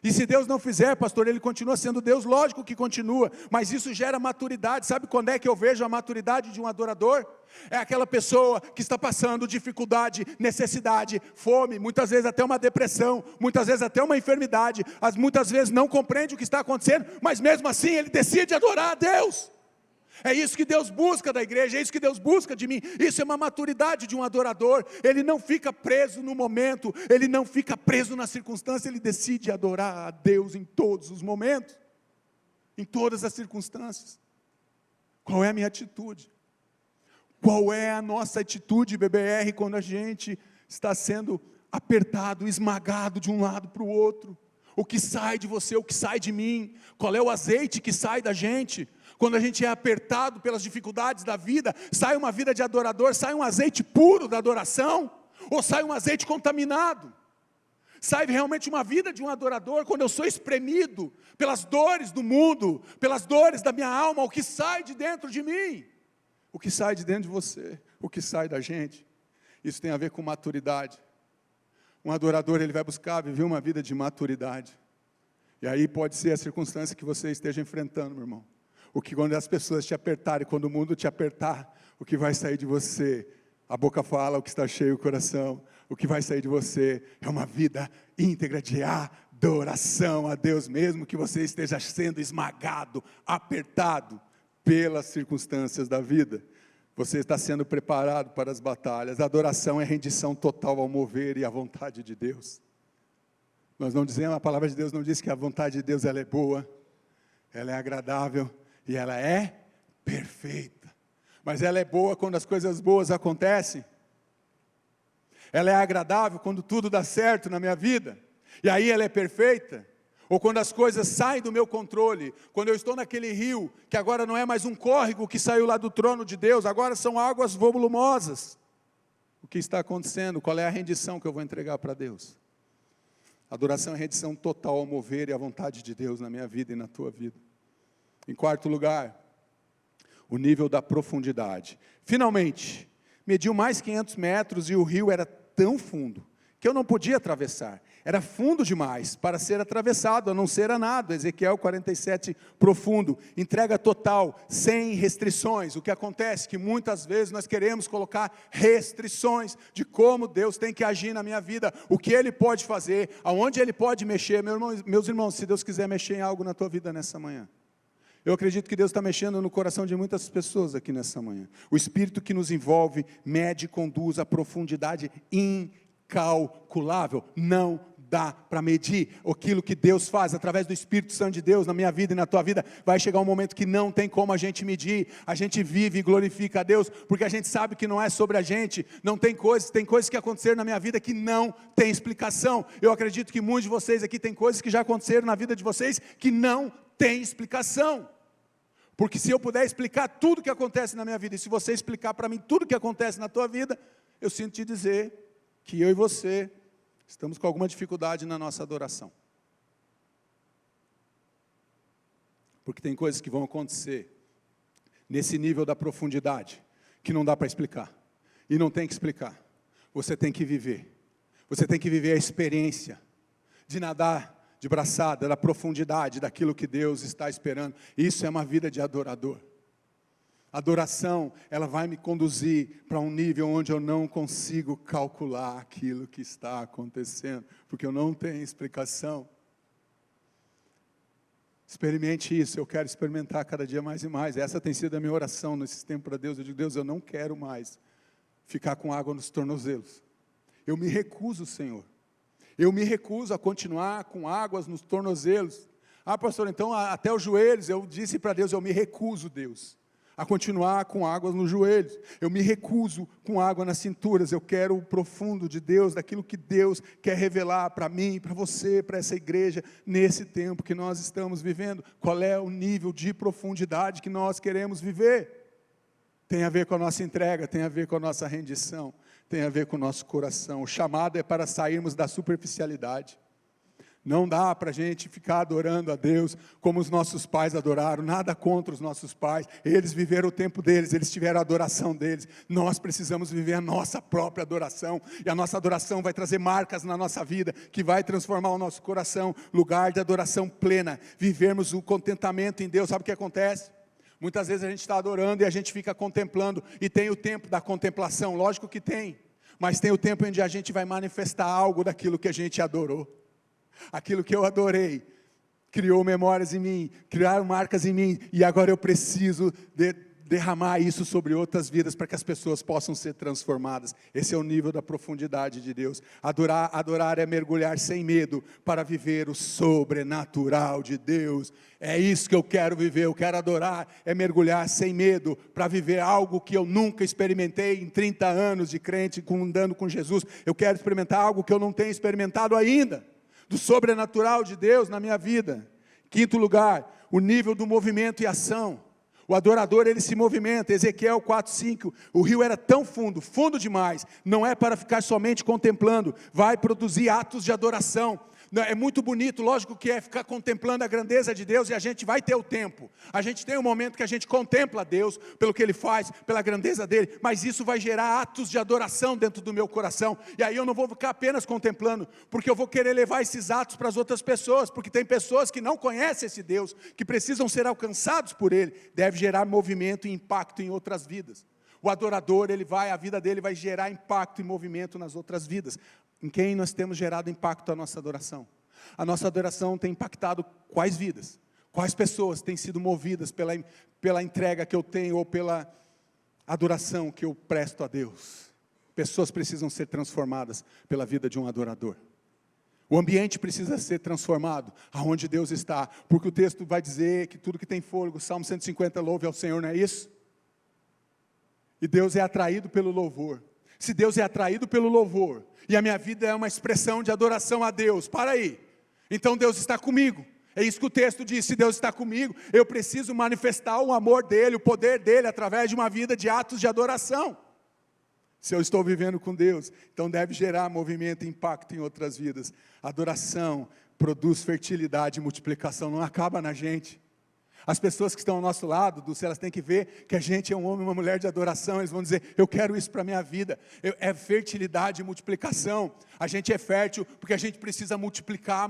E se Deus não fizer, pastor, Ele continua sendo Deus, lógico que continua, mas isso gera maturidade. Sabe quando é que eu vejo a maturidade de um adorador? É aquela pessoa que está passando dificuldade, necessidade, fome, muitas vezes até uma depressão, muitas vezes até uma enfermidade, muitas vezes não compreende o que está acontecendo, mas mesmo assim ele decide adorar a Deus. É isso que Deus busca da igreja, é isso que Deus busca de mim. Isso é uma maturidade de um adorador. Ele não fica preso no momento, ele não fica preso na circunstância, ele decide adorar a Deus em todos os momentos, em todas as circunstâncias. Qual é a minha atitude? Qual é a nossa atitude, BBR, quando a gente está sendo apertado, esmagado de um lado para o outro? O que sai de você, o que sai de mim? Qual é o azeite que sai da gente? Quando a gente é apertado pelas dificuldades da vida, sai uma vida de adorador, sai um azeite puro da adoração? Ou sai um azeite contaminado? Sai realmente uma vida de um adorador, quando eu sou espremido pelas dores do mundo, pelas dores da minha alma, o que sai de dentro de mim? O que sai de dentro de você? O que sai da gente? Isso tem a ver com maturidade. Um adorador, ele vai buscar viver uma vida de maturidade. E aí pode ser a circunstância que você esteja enfrentando, meu irmão. O que quando as pessoas te apertarem, quando o mundo te apertar, o que vai sair de você? A boca fala, o que está cheio o coração. O que vai sair de você é uma vida íntegra de adoração a Deus, mesmo que você esteja sendo esmagado, apertado pelas circunstâncias da vida. Você está sendo preparado para as batalhas. A adoração é rendição total ao mover e à vontade de Deus. Nós não dizemos, a palavra de Deus não diz que a vontade de Deus ela é boa, ela é agradável e ela é perfeita. Mas ela é boa quando as coisas boas acontecem. Ela é agradável quando tudo dá certo na minha vida. E aí ela é perfeita. Ou quando as coisas saem do meu controle, quando eu estou naquele rio, que agora não é mais um córrego que saiu lá do trono de Deus, agora são águas volumosas. O que está acontecendo? Qual é a rendição que eu vou entregar para Deus? Adoração é rendição total ao mover e à vontade de Deus na minha vida e na tua vida. Em quarto lugar, o nível da profundidade. Finalmente, mediu mais 500 metros e o rio era tão fundo que eu não podia atravessar. Era fundo demais para ser atravessado, a não ser a nado. Ezequiel 47, profundo, entrega total, sem restrições. O que acontece é que muitas vezes nós queremos colocar restrições de como Deus tem que agir na minha vida, o que Ele pode fazer, aonde Ele pode mexer. Meus irmãos, se Deus quiser mexer em algo na tua vida nessa manhã, eu acredito que Deus está mexendo no coração de muitas pessoas aqui nessa manhã. O Espírito que nos envolve, mede e conduz a profundidade incalculável. Não dá para medir aquilo que Deus faz através do Espírito Santo de Deus na minha vida e na tua vida. Vai chegar um momento que não tem como a gente medir. A gente vive e glorifica a Deus, porque a gente sabe que não é sobre a gente. Não tem coisas que aconteceram na minha vida que não tem explicação. Eu acredito que muitos de vocês aqui tem coisas que já aconteceram na vida de vocês que não tem explicação. Porque se eu puder explicar tudo o que acontece na minha vida, e se você explicar para mim tudo o que acontece na tua vida, eu sinto te dizer que eu e você estamos com alguma dificuldade na nossa adoração. Porque tem coisas que vão acontecer nesse nível da profundidade que não dá para explicar. E não tem que explicar. Você tem que viver. Você tem que viver a experiência de nadar de braçada, da profundidade daquilo que Deus está esperando. Isso é uma vida de adorador. A adoração, ela vai me conduzir para um nível onde eu não consigo calcular aquilo que está acontecendo, porque eu não tenho explicação. Experimente isso, eu quero experimentar cada dia mais e mais. Essa tem sido a minha oração nesse tempo para Deus. Eu digo, Deus, eu não quero mais ficar com água nos tornozelos. Eu me recuso, Senhor. Eu me recuso a continuar com águas nos tornozelos. Ah, pastor, então até os joelhos. Eu disse para Deus, eu me recuso, Deus. a continuar com águas nos joelhos. Eu me recuso com água nas cinturas. Eu quero o profundo de Deus, daquilo que Deus quer revelar para mim, para você, para essa igreja, nesse tempo que nós estamos vivendo. Qual é o nível de profundidade que nós queremos viver? Tem a ver com a nossa entrega, tem a ver com a nossa rendição, tem a ver com o nosso coração. O chamado é para sairmos da superficialidade. Não dá para a gente ficar adorando a Deus como os nossos pais adoraram, nada contra os nossos pais, eles viveram o tempo deles, eles tiveram a adoração deles, nós precisamos viver a nossa própria adoração, e a nossa adoração vai trazer marcas na nossa vida, que vai transformar o nosso coração, lugar de adoração plena, vivermos o contentamento em Deus. Sabe o que acontece? Muitas vezes a gente está adorando e a gente fica contemplando, e tem o tempo da contemplação, lógico que tem, mas tem o tempo onde a gente vai manifestar algo daquilo que a gente adorou. Aquilo que eu adorei, criou memórias em mim, criaram marcas em mim, e agora eu preciso derramar isso sobre outras vidas, para que as pessoas possam ser transformadas. Esse é o nível da profundidade de Deus. Adorar é mergulhar sem medo, para viver o sobrenatural de Deus. É isso que eu quero viver, eu quero adorar, é mergulhar sem medo, para viver algo que eu nunca experimentei em 30 anos de crente, andando com Jesus. Eu quero experimentar algo que eu não tenho experimentado ainda, do sobrenatural de Deus na minha vida. Quinto lugar, o nível do movimento e ação. O adorador, ele se movimenta. Ezequiel 4:5, o rio era tão fundo, fundo demais, não é para ficar somente contemplando, vai produzir atos de adoração. É muito bonito, lógico que é ficar contemplando a grandeza de Deus, e a gente vai ter o tempo, a gente tem um momento que a gente contempla Deus, pelo que Ele faz, pela grandeza dEle, mas isso vai gerar atos de adoração dentro do meu coração, e aí eu não vou ficar apenas contemplando, porque eu vou querer levar esses atos para as outras pessoas, porque tem pessoas que não conhecem esse Deus, que precisam ser alcançados por Ele, deve gerar movimento e impacto em outras vidas. O adorador, a vida dele vai gerar impacto e movimento nas outras vidas. Em quem nós temos gerado impacto a nossa adoração? A nossa adoração tem impactado quais vidas? Quais pessoas têm sido movidas pela entrega que eu tenho, ou pela adoração que eu presto a Deus? Pessoas precisam ser transformadas pela vida de um adorador. O ambiente precisa ser transformado, aonde Deus está, porque o texto vai dizer que tudo que tem fôlego, Salmo 150, louve ao Senhor, não é isso? E Deus é atraído pelo louvor. Se Deus é atraído pelo louvor, e a minha vida é uma expressão de adoração a Deus, para aí, então Deus está comigo. É isso que o texto diz: se Deus está comigo, eu preciso manifestar o amor dEle, o poder dEle, através de uma vida de atos de adoração. Se eu estou vivendo com Deus, então deve gerar movimento e impacto em outras vidas. Adoração produz fertilidade e multiplicação, não acaba na gente. As pessoas que estão ao nosso lado, elas têm que ver que a gente é um homem e uma mulher de adoração. Eles vão dizer: eu quero isso para a minha vida. É fertilidade e multiplicação. A gente é fértil porque a gente precisa multiplicar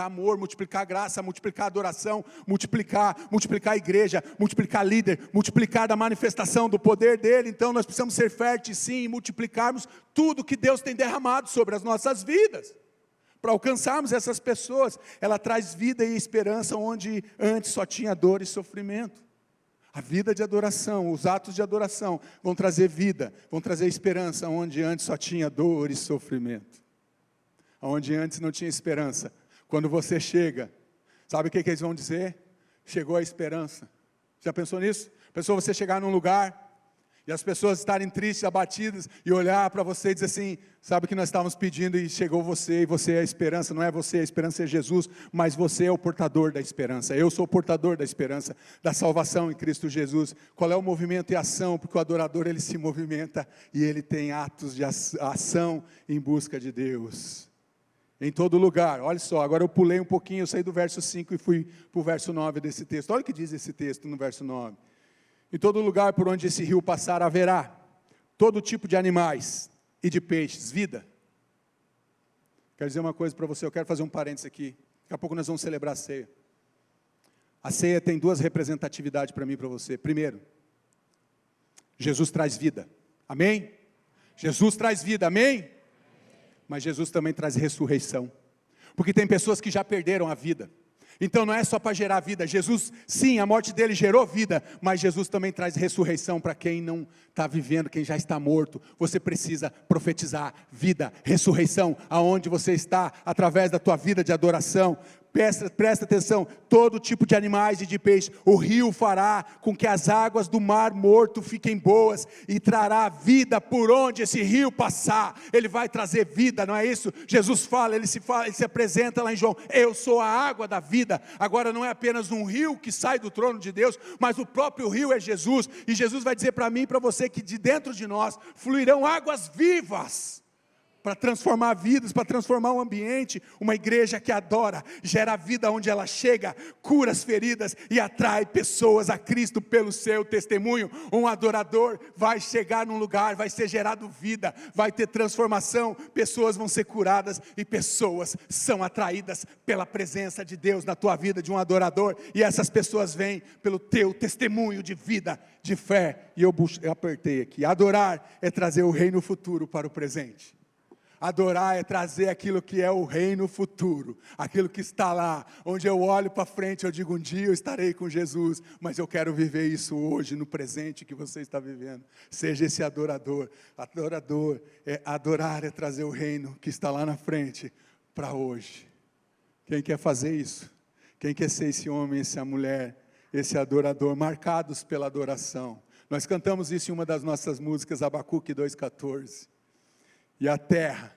amor, multiplicar graça, multiplicar adoração, multiplicar a igreja, multiplicar líder, multiplicar da manifestação do poder dEle. Então nós precisamos ser férteis sim, e multiplicarmos tudo que Deus tem derramado sobre as nossas vidas. Para alcançarmos essas pessoas, ela traz vida e esperança onde antes só tinha dor e sofrimento. A vida de adoração, os atos de adoração vão trazer vida, vão trazer esperança onde antes só tinha dor e sofrimento. Onde antes não tinha esperança. Quando você chega, sabe o que eles vão dizer? Chegou a esperança. Já pensou nisso? Pensou você chegar num lugar e as pessoas estarem tristes, abatidas, e olhar para você e dizer assim: sabe o que nós estávamos pedindo e chegou você, e você é a esperança. Não é você, a esperança é Jesus, mas você é o portador da esperança. Eu sou o portador da esperança, da salvação em Cristo Jesus. Qual é o movimento e ação? Porque o adorador, ele se movimenta e ele tem atos de ação em busca de Deus. Em todo lugar. Olha só, agora eu pulei um pouquinho, eu saí do verso 5 e fui para o verso 9 desse texto. Olha o que diz esse texto no verso 9. Em todo lugar por onde esse rio passar haverá todo tipo de animais e de peixes, vida. Quero dizer uma coisa para você, eu quero fazer um parênteses aqui. Daqui a pouco nós vamos celebrar a ceia. A ceia tem duas representatividades para mim e para você. Primeiro, Jesus traz vida, amém? Jesus traz vida, amém? Mas Jesus também traz ressurreição, porque tem pessoas que já perderam a vida. Então não é só para gerar vida. Jesus, sim, a morte dele gerou vida, mas Jesus também traz ressurreição para quem não está vivendo, quem já está morto. Você precisa profetizar vida, ressurreição, aonde você está, através da tua vida de adoração. presta atenção, todo tipo de animais e de peixe. O rio fará com que as águas do mar morto fiquem boas, e trará vida por onde esse rio passar. Ele vai trazer vida, não é isso? Jesus fala, ele se apresenta lá em João: eu sou a água da vida. Agora não é apenas um rio que sai do trono de Deus, mas o próprio rio é Jesus. E Jesus vai dizer para mim e para você que de dentro de nós fluirão águas vivas, para transformar vidas, para transformar o ambiente. Uma igreja que adora, gera vida onde ela chega, cura as feridas e atrai pessoas a Cristo pelo seu testemunho. Um adorador vai chegar num lugar, vai ser gerado vida, vai ter transformação, pessoas vão ser curadas e pessoas são atraídas pela presença de Deus na tua vida, de um adorador, e essas pessoas vêm pelo teu testemunho de vida, de fé. E eu apertei aqui: adorar é trazer o reino futuro para o presente. Adorar é trazer aquilo que é o reino futuro, aquilo que está lá, onde eu olho para frente, eu digo: um dia eu estarei com Jesus, mas eu quero viver isso hoje, no presente que você está vivendo. Seja esse adorador. Adorar é trazer o reino que está lá na frente, para hoje. Quem quer fazer isso? Quem quer ser esse homem, essa mulher, esse adorador, marcados pela adoração? Nós cantamos isso em uma das nossas músicas, Abacuque 2,14. E a terra,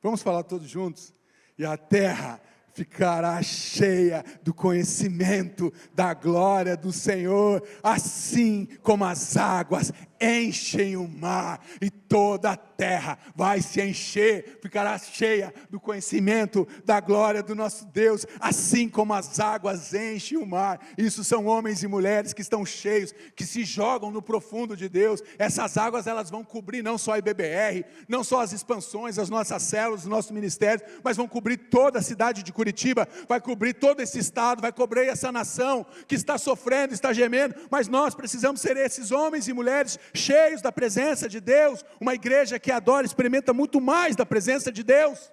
vamos falar todos juntos? E a terra ficará cheia do conhecimento da glória do Senhor, assim como as águas enchem o mar, e toda a terra vai se encher, ficará cheia do conhecimento da glória do nosso Deus, assim como as águas enchem o mar. Isso são homens e mulheres que estão cheios, que se jogam no profundo de Deus. Essas águas, elas vão cobrir não só a IBBR, não só as expansões, as nossas células, os nossos ministérios, mas vão cobrir toda a cidade de Curitiba, vai cobrir todo esse estado, vai cobrir essa nação que está sofrendo, está gemendo. Mas nós precisamos ser esses homens e mulheres cheios da presença de Deus. Uma igreja que adora experimenta muito mais da presença de Deus.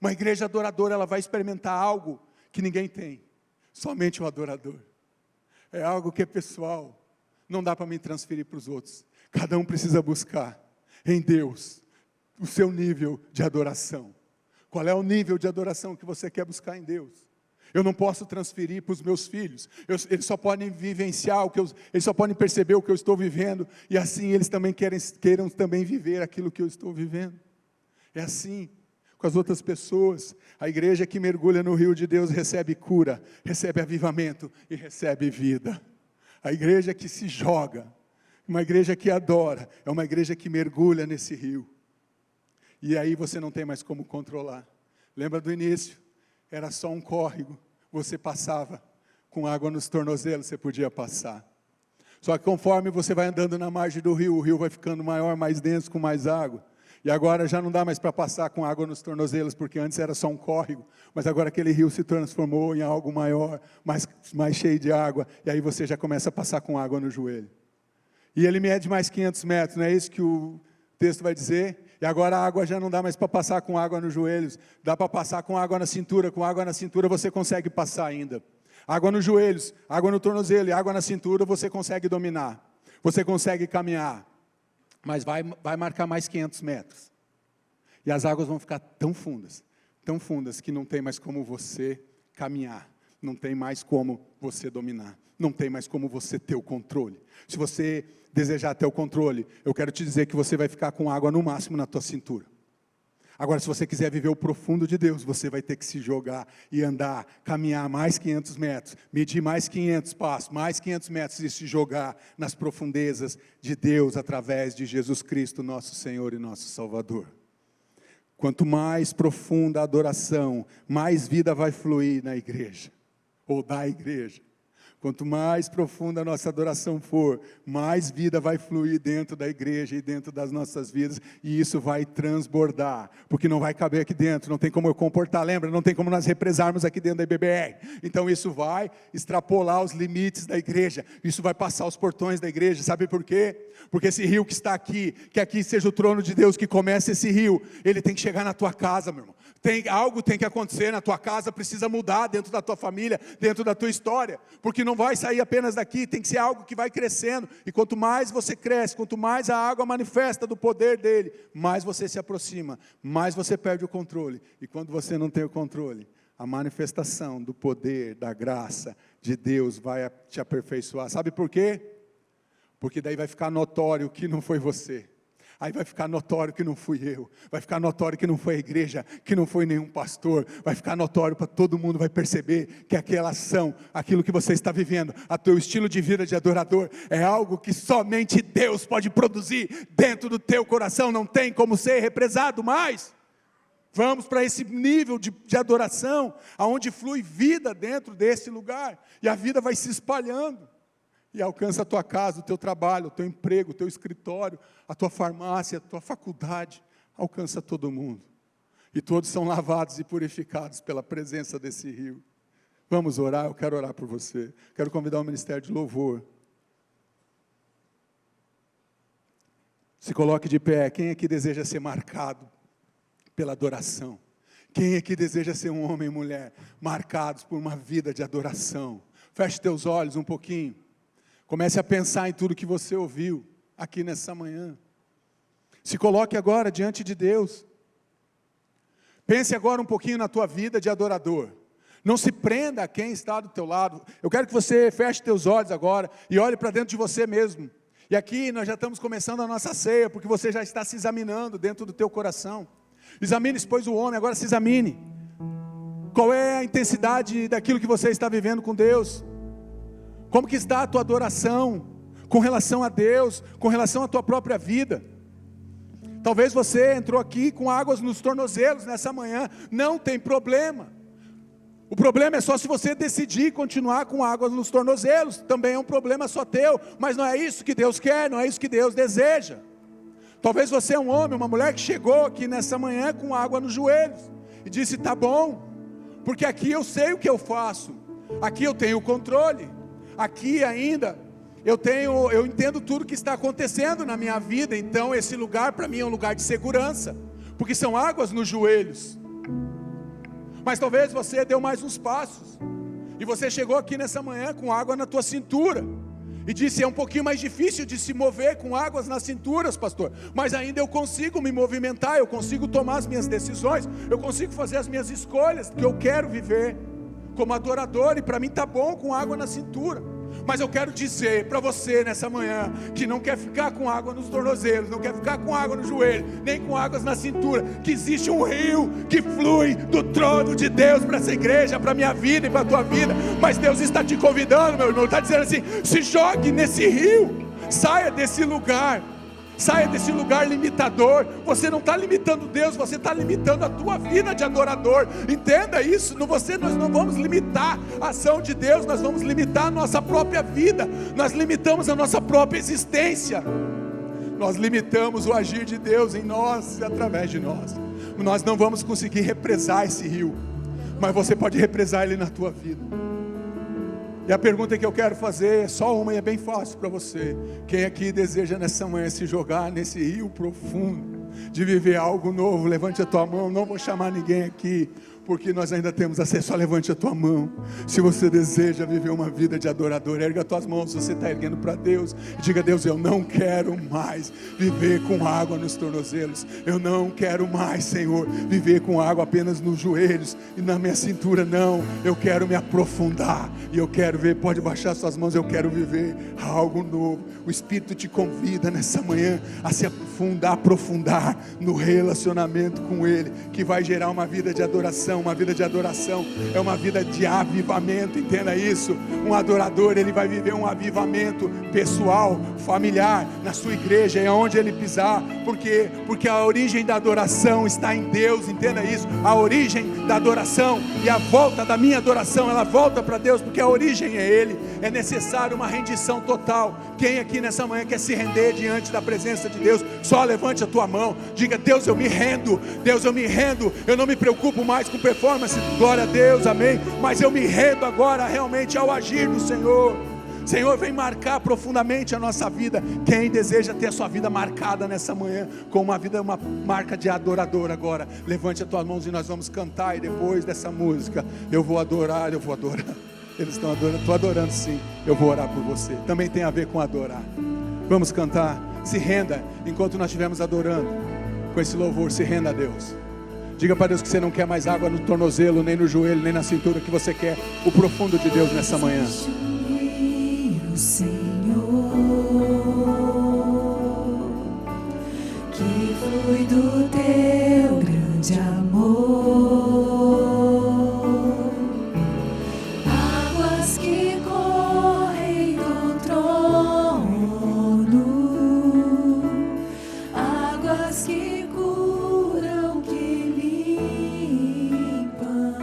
Uma igreja adoradora, ela vai experimentar algo que ninguém tem, somente o adorador. É algo que é pessoal, não dá para me transferir para os outros. Cada um precisa buscar em Deus o seu nível de adoração. Qual é o nível de adoração que você quer buscar em Deus? Eu não posso transferir para os meus filhos. Eles só podem vivenciar eles só podem perceber o que eu estou vivendo, e assim eles também queiram também viver aquilo que eu estou vivendo. É assim com as outras pessoas. A igreja que mergulha no rio de Deus recebe cura, recebe avivamento e recebe vida. A igreja que se joga, uma igreja que adora, é uma igreja que mergulha nesse rio. E aí você não tem mais como controlar. Lembra do início? Era só um córrego, você passava com água nos tornozelos, você podia passar. Só que conforme você vai andando na margem do rio, o rio vai ficando maior, mais denso, com mais água. E agora já não dá mais para passar com água nos tornozelos, porque antes era só um córrego, mas agora aquele rio se transformou em algo maior, mais cheio de água, e aí você já começa a passar com água no joelho. E ele mede mais 500 metros, não é isso que o texto vai dizer? E agora a água já não dá mais para passar com água nos joelhos, dá para passar com água na cintura. Com água na cintura você consegue passar ainda. Água nos joelhos, água no tornozelo e água na cintura você consegue dominar. Você consegue caminhar, mas vai marcar mais 500 metros. E as águas vão ficar tão fundas que não tem mais como você caminhar, não tem mais como você dominar, não tem mais como você ter o controle. Se você desejar ter o controle, eu quero te dizer que você vai ficar com água no máximo na tua cintura. Agora, se você quiser viver o profundo de Deus, você vai ter que se jogar e andar, caminhar mais 500 metros, medir mais 500 passos, mais 500 metros e se jogar nas profundezas de Deus através de Jesus Cristo, nosso Senhor e nosso Salvador. Quanto mais profunda a adoração, mais vida vai fluir na igreja, ou da igreja. Quanto mais profunda a nossa adoração for, mais vida vai fluir dentro da igreja e dentro das nossas vidas, e isso vai transbordar, porque não vai caber aqui dentro, não tem como eu comportar, lembra? Não tem como nós represarmos aqui dentro da IBBR, então isso vai extrapolar os limites da igreja, isso vai passar os portões da igreja, sabe por quê? Porque esse rio que está aqui, que aqui seja o trono de Deus que comece esse rio, ele tem que chegar na tua casa, meu irmão. Algo tem que acontecer na tua casa, precisa mudar dentro da tua família, dentro da tua história, porque não vai sair apenas daqui, tem que ser algo que vai crescendo, e quanto mais você cresce, quanto mais a água manifesta do poder dele, mais você se aproxima, mais você perde o controle, e quando você não tem o controle, a manifestação do poder, da graça de Deus vai te aperfeiçoar. Sabe por quê? Porque daí vai ficar notório que não foi você. Aí vai ficar notório que não fui eu. Vai ficar notório que não foi a igreja, que não foi nenhum pastor. Vai ficar notório para todo mundo, vai perceber que aquela ação, aquilo que você está vivendo, a teu estilo de vida de adorador, é algo que somente Deus pode produzir dentro do teu coração. Não tem como ser represado mais. Vamos para esse nível de adoração, aonde flui vida dentro desse lugar. E a vida vai se espalhando. E alcança a tua casa, o teu trabalho, o teu emprego, o teu escritório, a tua farmácia, a tua faculdade. Alcança todo mundo. E todos são lavados e purificados pela presença desse rio. Vamos orar, eu quero orar por você. Quero convidar o Ministério de Louvor. Se coloque de pé. Quem aqui deseja ser marcado pela adoração? Quem aqui deseja ser um homem e mulher marcados por uma vida de adoração? Feche teus olhos um pouquinho. Comece a pensar em tudo que você ouviu aqui nessa manhã. Se coloque agora diante de Deus. Pense agora um pouquinho na tua vida de adorador. Não se prenda a quem está do teu lado. Eu quero que você feche teus olhos agora e olhe para dentro de você mesmo. E aqui nós já estamos começando a nossa ceia, porque você já está se examinando dentro do teu coração. Examine-se, pois, o homem, agora se examine. Qual é a intensidade daquilo que você está vivendo com Deus? Como que está a tua adoração com relação a Deus, com relação à tua própria vida? Talvez você entrou aqui com águas nos tornozelos nessa manhã, não tem problema. O problema é só se você decidir continuar com águas nos tornozelos, também é um problema só teu, mas não é isso que Deus quer, não é isso que Deus deseja. Talvez você é um homem, uma mulher que chegou aqui nessa manhã com água nos joelhos, e disse, tá bom, porque aqui eu sei o que eu faço, aqui eu tenho o controle, aqui ainda eu entendo tudo que está acontecendo na minha vida, então esse lugar para mim é um lugar de segurança, porque são águas nos joelhos. Mas talvez você deu mais uns passos, e você chegou aqui nessa manhã com água na tua cintura, e disse, é um pouquinho mais difícil de se mover com águas nas cinturas, pastor, mas ainda eu consigo me movimentar, eu consigo tomar as minhas decisões, eu consigo fazer as minhas escolhas, que eu quero viver como adorador, e para mim está bom com água na cintura. Mas eu quero dizer para você nessa manhã, que não quer ficar com água nos tornozelos, não quer ficar com água no joelho, nem com águas na cintura, que existe um rio que flui do trono de Deus para essa igreja, para a minha vida e para a tua vida. Mas Deus está te convidando, meu irmão, está dizendo assim, se jogue nesse rio, saia desse lugar limitador. Você não está limitando Deus, você está limitando a tua vida de adorador. Entenda isso, nós não vamos limitar a ação de Deus, nós vamos limitar a nossa própria vida, nós limitamos a nossa própria existência, nós limitamos o agir de Deus em nós e através de nós. Nós não vamos conseguir represar esse rio, mas você pode represar ele na tua vida. E a pergunta que eu quero fazer é só uma, e é bem fácil para você. Quem aqui deseja nessa manhã se jogar nesse rio profundo, de viver algo novo? Levante a tua mão. Não vou chamar ninguém aqui, porque nós ainda temos acesso. Só levante a tua mão. Se você deseja viver uma vida de adorador, erga as tuas mãos. Se você está erguendo para Deus, diga, Deus, eu não quero mais viver com água nos tornozelos, eu não quero mais, Senhor, viver com água apenas nos joelhos e na minha cintura, não. Eu quero me aprofundar, e eu quero ver, pode baixar suas mãos, eu quero viver algo novo. O Espírito te convida nessa manhã a se aprofundar no relacionamento com Ele, que vai gerar uma vida de adoração. Uma vida de adoração é uma vida de avivamento, entenda isso. Um adorador, ele vai viver um avivamento pessoal, familiar, na sua igreja e aonde ele pisar. Por quê? Porque a origem da adoração está em Deus, entenda isso. A origem da adoração e a volta da minha adoração, ela volta para Deus, porque a origem é Ele. É necessário uma rendição total. Quem aqui nessa manhã quer se render diante da presença de Deus? Só levante a tua mão, diga, Deus, eu me rendo, Deus, eu me rendo, eu não me preocupo mais com performance, glória a Deus, amém, mas eu me rendo agora realmente ao agir do Senhor. Senhor, vem marcar profundamente a nossa vida. Quem deseja ter a sua vida marcada nessa manhã com uma marca de adorador agora, levante as tuas mãos e nós vamos cantar. E depois dessa música, eu vou adorar. Eles estão adorando, estou adorando sim. Eu vou orar por você, também tem a ver com adorar. Vamos cantar, se renda enquanto nós estivermos adorando. Com esse louvor, se renda a Deus. Diga para Deus que você não quer mais água no tornozelo, nem no joelho, nem na cintura, que você quer o profundo de Deus nessa manhã. Senhor, que foi do teu grande amor, águas que correm do trono, águas que curam, que limpam,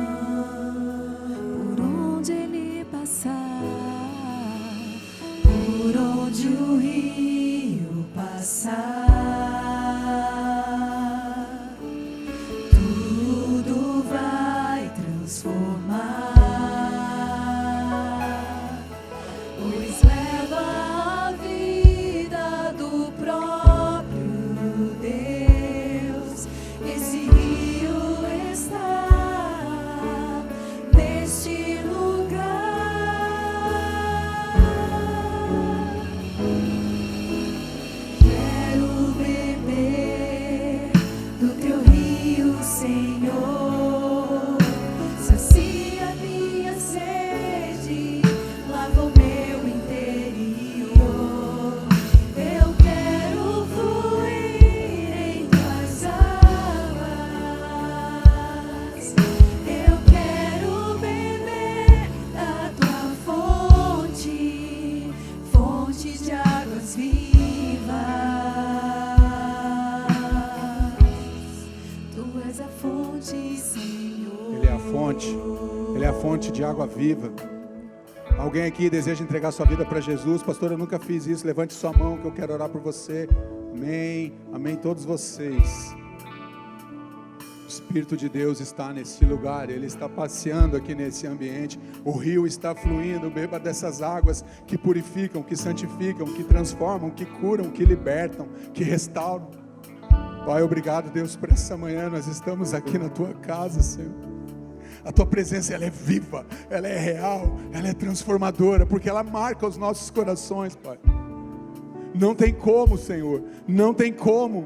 por onde ele passar, por onde o rio passar, tudo vai transformar, pois leva a vida do próprio Deus. Esse rio está neste lugar. Quero beber do teu rio, Senhor. Sacia minha sede, lava o meu interior. Eu quero fluir em tuas águas. Eu quero beber da tua fonte, fonte de águas vivas. Tu és a fonte, Senhor. Ele é a fonte. Ele é a fonte de água viva. Alguém aqui deseja entregar sua vida para Jesus? Pastor, eu nunca fiz isso. Levante sua mão que eu quero orar por você. Amém. Amém, todos vocês. O Espírito de Deus está nesse lugar. Ele está passeando aqui nesse ambiente. O rio está fluindo. Beba dessas águas que purificam, que santificam, que transformam, que curam, que libertam, que restauram. Pai, obrigado, Deus, por essa manhã. Nós estamos aqui na tua casa, Senhor. A tua presença, ela é viva, ela é real, ela é transformadora, porque ela marca os nossos corações, Pai. Não tem como, Senhor, não tem como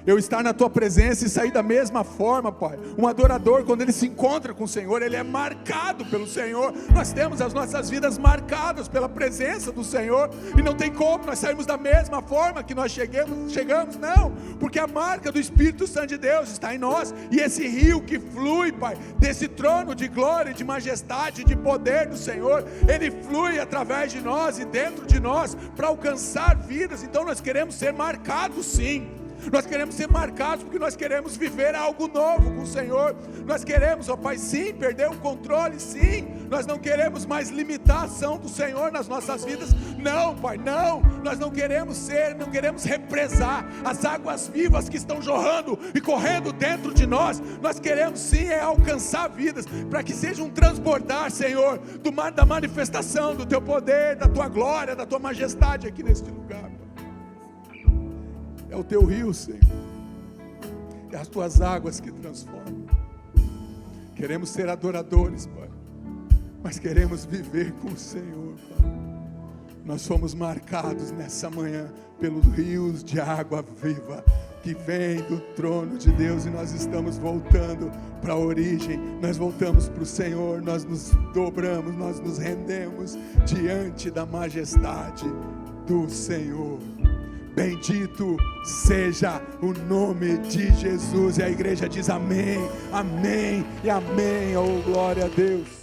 eu estar na tua presença e sair da mesma forma, Pai. Um adorador, quando ele se encontra com o Senhor, ele é marcado pelo Senhor. Nós temos as nossas vidas marcadas pela presença do Senhor, e não tem como nós sairmos da mesma forma que nós chegamos, não, porque a marca do Espírito Santo de Deus está em nós, e esse rio que flui, Pai, desse trono de glória, de majestade, de poder do Senhor, ele flui através de nós e dentro de nós, para alcançar vidas. Então nós queremos ser marcados, sim. Nós queremos ser marcados porque nós queremos viver algo novo com o Senhor. Nós queremos, ó Pai, sim, perder o controle, sim. Nós não queremos mais limitar a ação do Senhor nas nossas vidas. Não, Pai, não. Nós não queremos represar as águas vivas que estão jorrando e correndo dentro de nós. Nós queremos sim alcançar vidas, para que seja um transbordar, Senhor, da manifestação do Teu poder, da Tua glória, da Tua majestade aqui neste lugar. É o teu rio, Senhor. É as tuas águas que transformam. Queremos ser adoradores, Pai, mas queremos viver com o Senhor, Pai. Nós fomos marcados nessa manhã pelos rios de água viva que vem do trono de Deus, e nós estamos voltando para a origem. Nós voltamos para o Senhor. Nós nos dobramos, nós nos rendemos diante da majestade do Senhor. Bendito seja o nome de Jesus. E a igreja diz amém, amém e amém. Oh, glória a Deus.